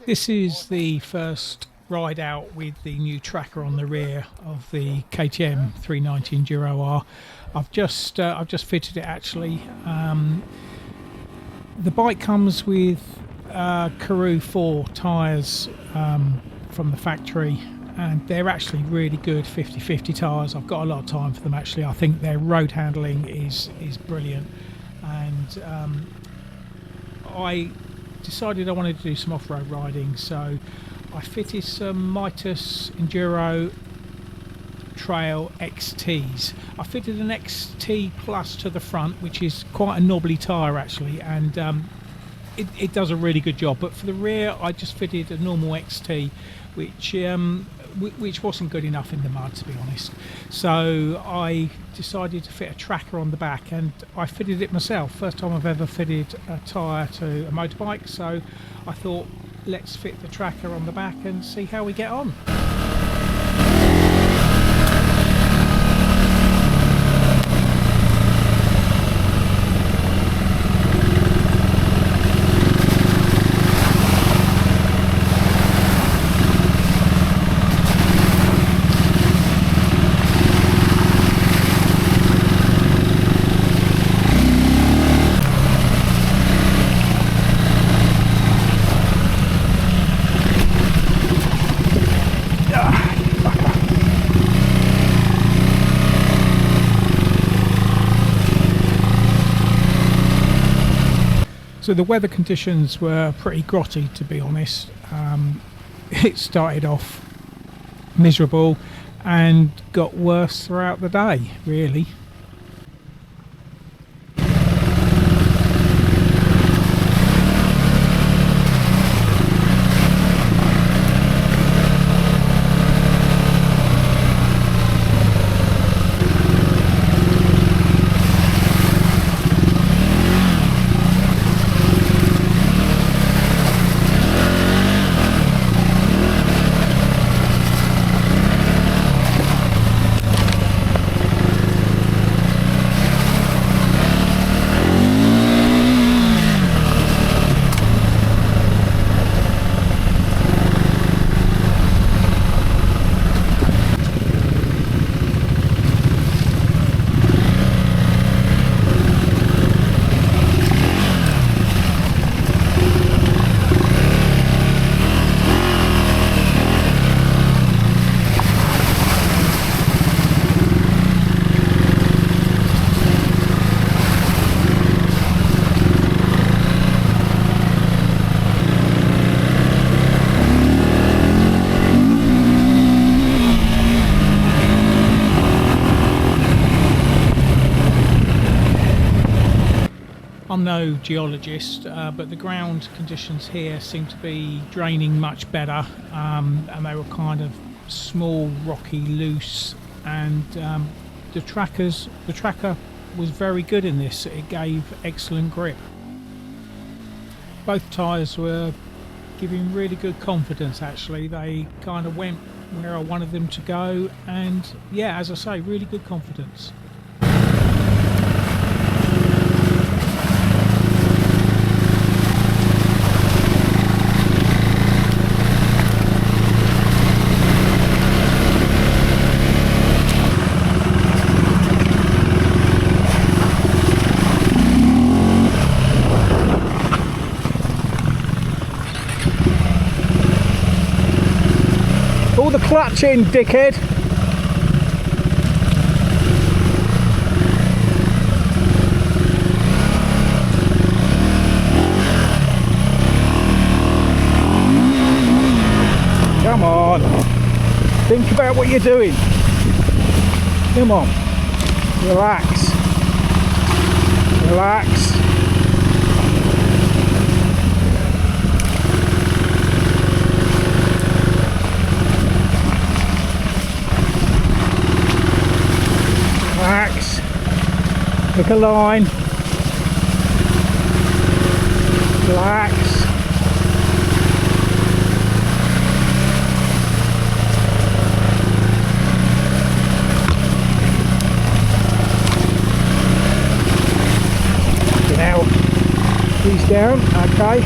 This is the first ride out with the new tracker on the rear of the KTM 390 Enduro R. I've just fitted it actually. The bike comes with Karoo 4 tyres from the factory, and they're actually really good 50/50 tyres. I've got a lot of time for them actually. I think their road handling is brilliant, and I decided I wanted to do some off-road riding, so I fitted some Mitas Enduro Trail XTs. I fitted an XT Plus to the front, which is quite a knobbly tyre actually, and it does a really good job. But for the rear, I just fitted a normal XT, which wasn't good enough in the mud, to be honest. So I decided to fit a tracker on the back, and I fitted it myself. First time I've ever fitted a tyre to a motorbike, so I thought let's fit the tracker on the back and see how we get on. So the weather conditions were pretty grotty, to be honest. It started off miserable and got worse throughout the day, really. I'm no geologist, but the ground conditions here seem to be draining much better, and they were kind of small, rocky, loose, and the tracker was very good in this. It gave excellent grip. Both tyres were giving really good confidence actually. They kind of went where I wanted them to go, and yeah, as I say, really good confidence. Pull the clutch in, dickhead. Come on. Think about what you're doing. Come on. Relax. Relax. Relax. Pick a line. Relax. Now, ease down. Okay.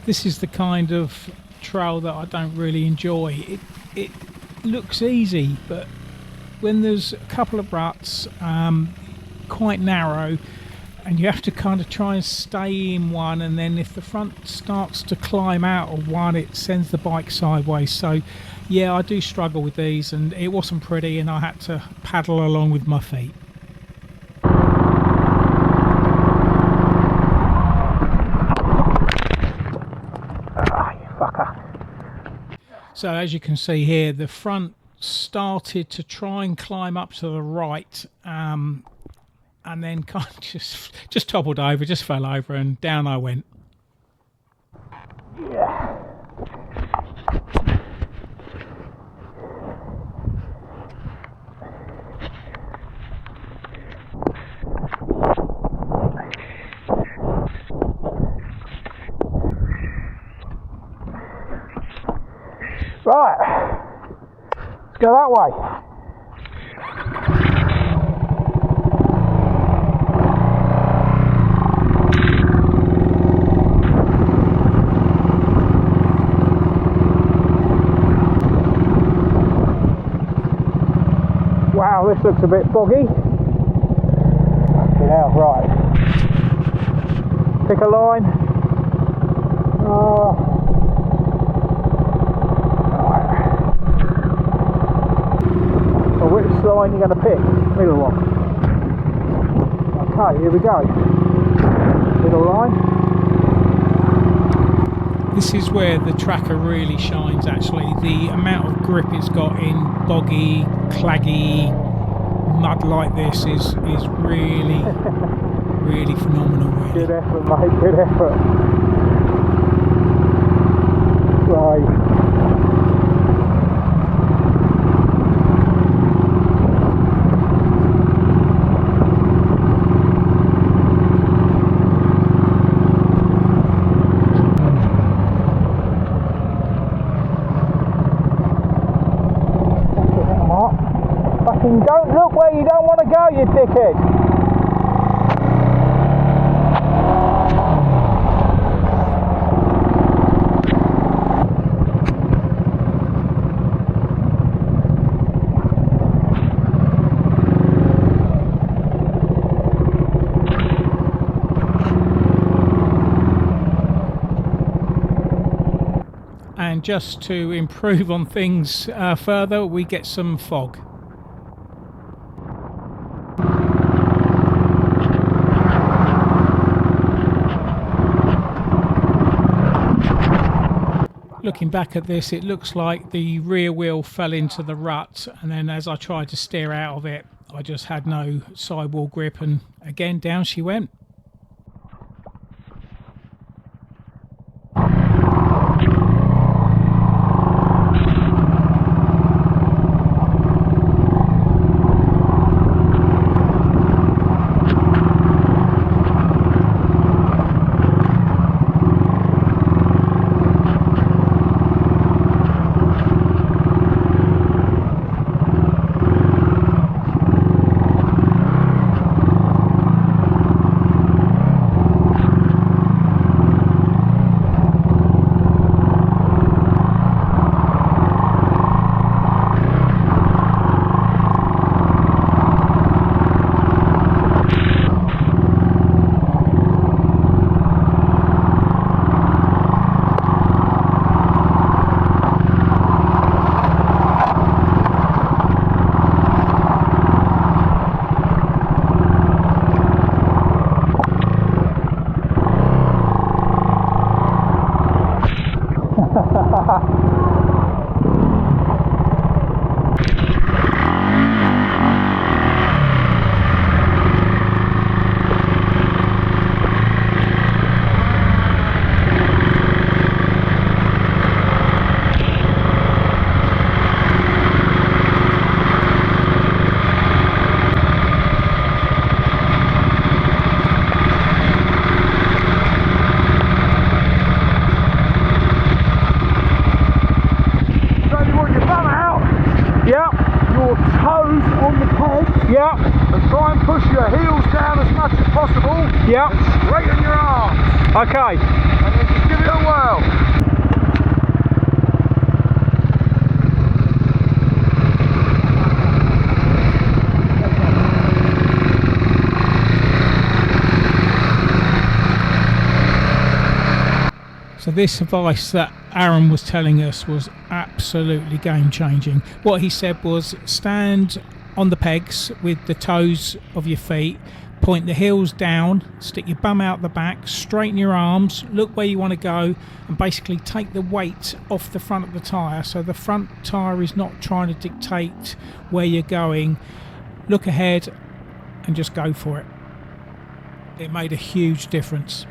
this is the kind of trail that I don't really enjoy. It looks easy, but when there's a couple of ruts, quite narrow, and you have to kind of try and stay in one, and then if the front starts to climb out of one, it sends the bike sideways. So yeah, I do struggle with these, and it wasn't pretty, and I had to paddle along with my feet. So as you can see here, the front started to try and climb up to the right, and then kind of just toppled over, just fell over, and down I went. Yeah. Right, let's go that way. Wow, this looks a bit foggy. Yeah, right. Pick a line. Which line you're going to pick? Middle one. Okay, here we go. Middle line. This is where the Tracker really shines actually. The amount of grip it's got in boggy, claggy mud like this is really, really phenomenal. Really. Good effort, mate, good effort. Right. Don't look where you don't want to go, you dickhead. And just to improve on things further, we get some fog. Looking back at this, it looks like the rear wheel fell into the rut, and then as I tried to steer out of it, I just had no sidewall grip, and again down she went. Yeah. And try and push your heels down as much as possible. Yeah. And straighten your arms. Okay. And then just give it a whirl. So this advice that Aaron was telling us was absolutely game changing. What he said was stand on the pegs with the toes of your feet, point the heels down, stick your bum out the back, straighten your arms, look where you want to go, and basically take the weight off the front of the tyre, so the front tyre is not trying to dictate where you're going. Look ahead and just go for it. It made a huge difference.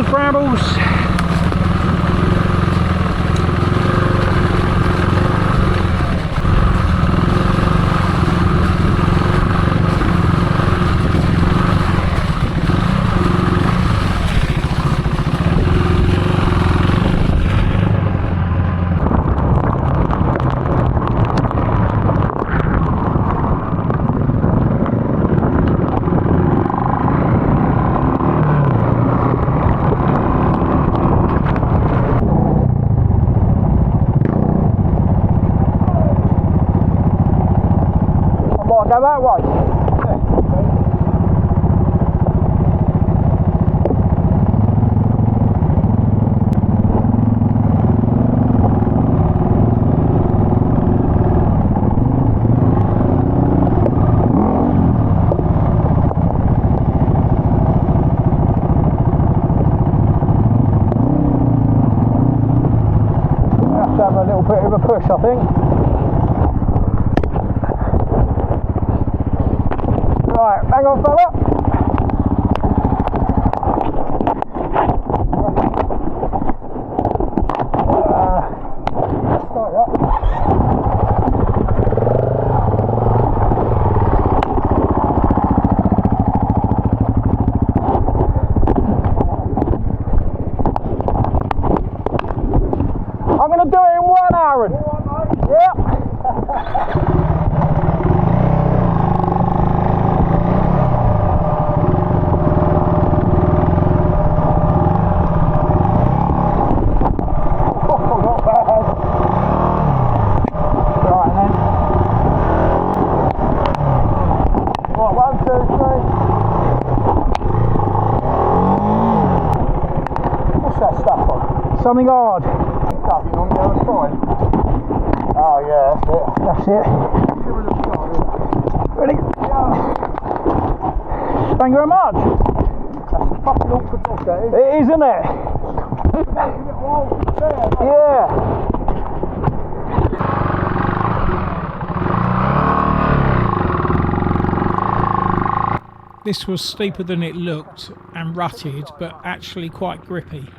Brambles. Go that way. Have to have a little bit of a push, I think. Right, hang on fella. Start that. I'm going to do it in 1 hour. Yeah. Something hard. Tapping on the other side. Oh yeah, that's it. Ready? Thank you very much. That's a fucking awkward dog, that is. It is, isn't it? Yeah. This was steeper than it looked and rutted, but actually quite grippy.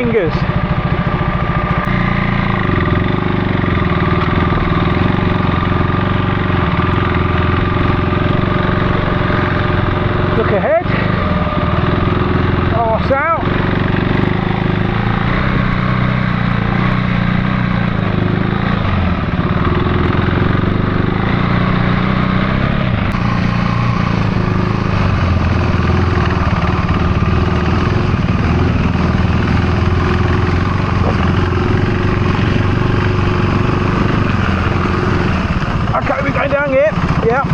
fingers. Look ahead. Arse out. Okay, we're going down here. Yeah.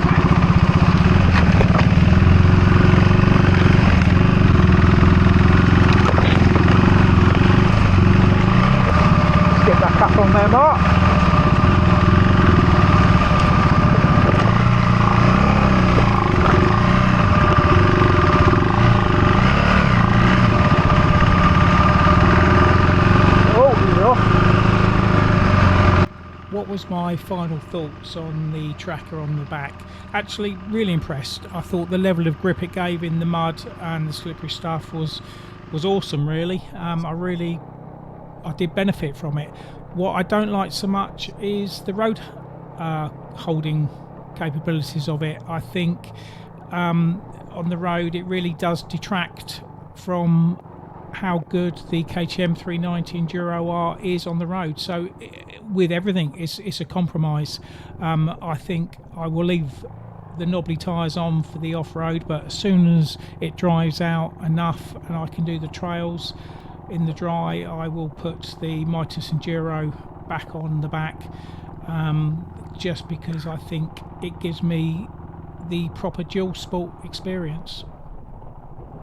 Let's get back up on there, Mark. Oh, he's off. What was my final thoughts on the tracker on the back? Actually, really impressed. I thought the level of grip it gave in the mud and the slippery stuff was awesome. Really, I did benefit from it. What I don't like so much is the road holding capabilities of it. I think on the road it really does detract from how good the KTM 390 Enduro R is on the road. So with everything, it's a compromise. I think I will leave the knobbly tyres on for the off-road, but as soon as it dries out enough and I can do the trails in the dry, I will put the Mitas Enduro back on the back, just because I think it gives me the proper dual sport experience.